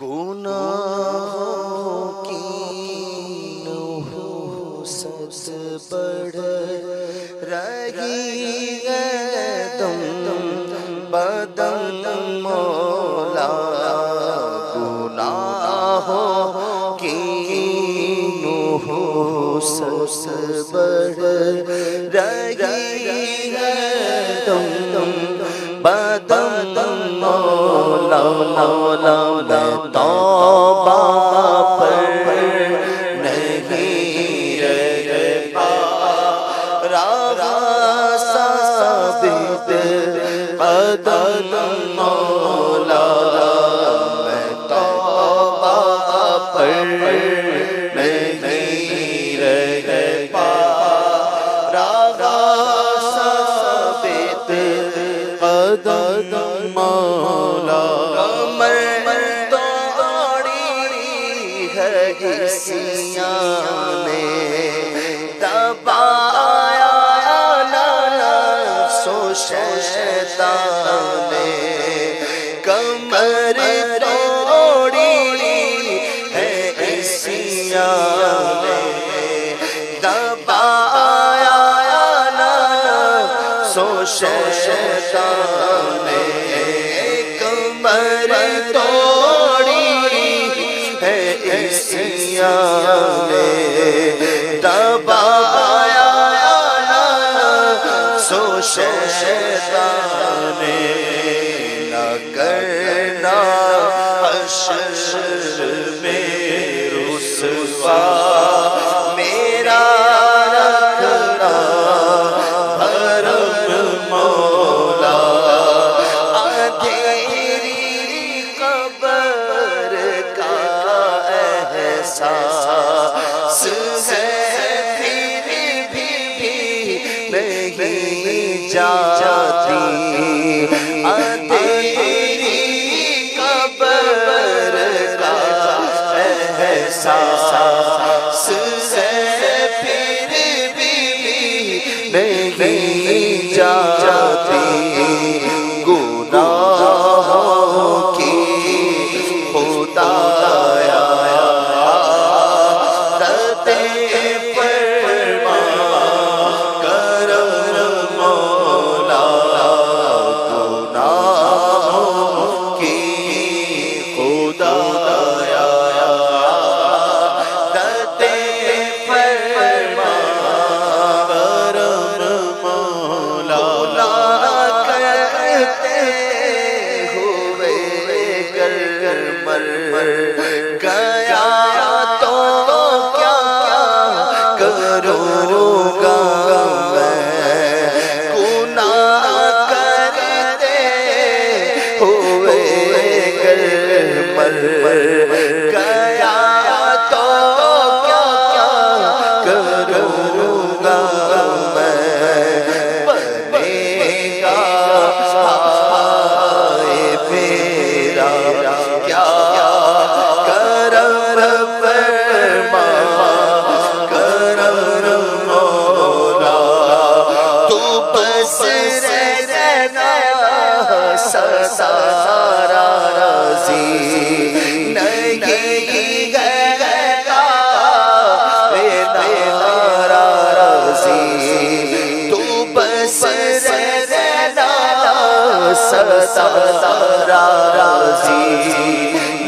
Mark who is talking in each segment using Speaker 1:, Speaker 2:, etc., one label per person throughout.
Speaker 1: گناہوں کی نحوست بڑھ رہی ہے دم بدم مولا، گناہوں کی نحوست بڑھ رہی ہے دم بدم مولا، مولا میں توبہ پر نہیں رہ پا رہا ثابت قدم مولا، میں توبہ پر نہیں رہ پا رہا ثابت قدم مولا، کسیاں نے دبایا نفس و شیطان نے، کمر توڑی ہے کسیاں نے دبایا نفس و شیطان نے، کمر توڑی ہے دبایا سو شیطان نے، نہ کرنا حشر میں رسوا میرا رکھنا بھرم مولا، اندھیری قبر کا احساس ہے پھر بھی نہیں جاتی، اندھیری قبر کا احساس ہے پھر بھی نہیں جاتی، گناہوں کی خدایا گیا تو کیا کروں گا میں، گناہ کرتے ہوئے گر مر گیا تو کیا کروں گا میں، بنے گا ہائے میرا کیا سارا راضی نہیں گیا میرا راضی، تو بس رہنا سارا راضی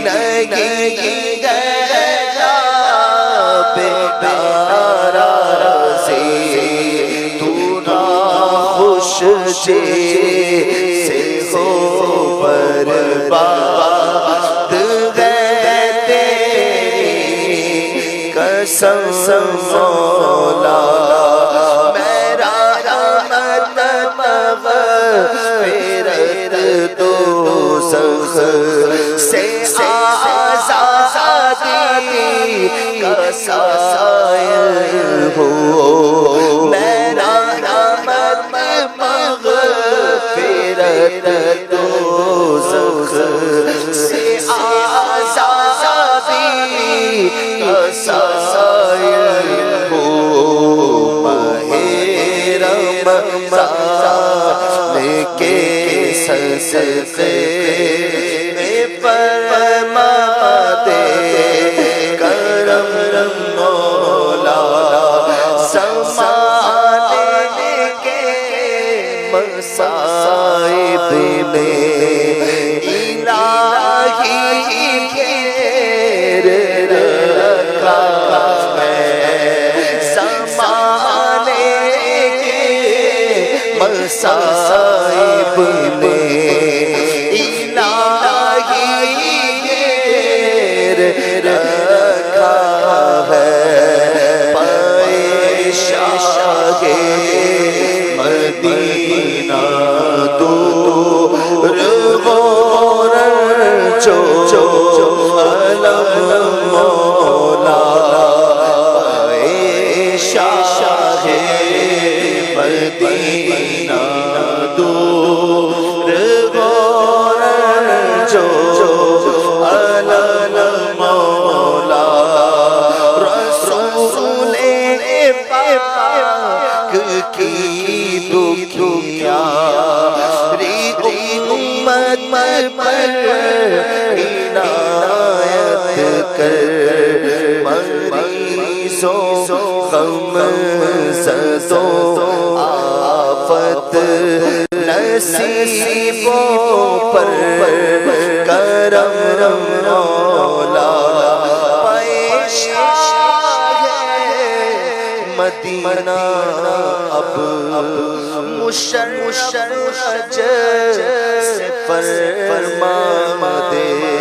Speaker 1: نہیں گیا میرا راضی، تو نا خوش سے برباد ہے تیری قسم مولا، میرا رحمت مغفرت دوزخ سے آزادی کا سائل ہو، میرا رحمت مغفرت سے آزادی کا سائل ہو، ماہ رمضان کے صدقے میں فرما علم مولا اے شاہ مدینہ دور غور جو علم مولا رسول پاک کی دکھیا امت پر عنایت کر مریضوں غم زدوں آفت نصیبوں پر کرم مولا مدینہ اب مشرف سے فرما دے